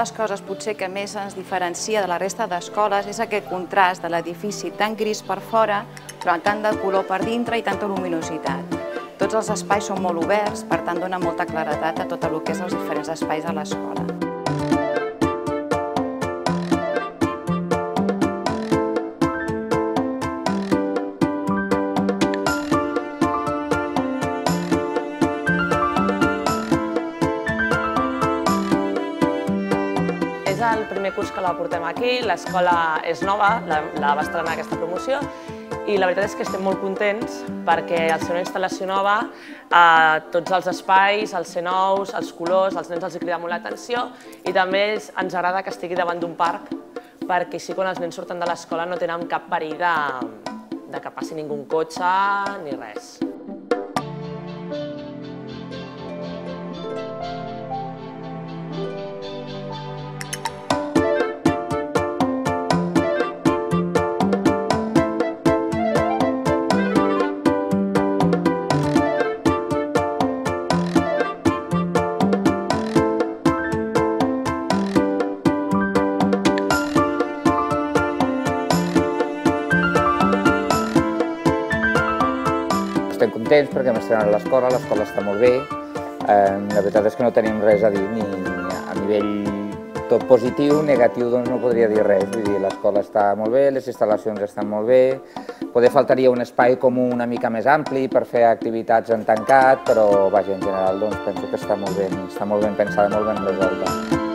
les coses potser que més ens diferencia de la resta d'escoles és aquest contrast de l'edifici tan gris per fora, però amb tant de color per dintre i tanta luminositat. Tots els espais són molt oberts, per tant dona molta claredat a tot el que és els diferents espais de l'escola. És el primer curs que la portem aquí, l'escola és nova, la va estrenar aquesta promoció, i la veritat és que estem molt contents perquè al ser una instal·lació nova, tots els espais, els ser nous, els colors, als nens els crida molt l'atenció i també ens agrada que estigui davant d'un parc perquè així quan els nens surten de l'escola no tenen cap perill de que passi ningú cotxe ni res. Estem contents perquè hem estrenat l'escola està molt bé. La veritat és que no tenim res a dir, ni a nivell tot positiu, negatiu doncs no podria dir res. Vull dir, l'escola està molt bé, les instal·lacions estan molt bé, potser faltaria un espai comú una mica més ampli per fer activitats en tancat, però vaja, en general doncs penso que està molt ben pensada, molt ben resolta.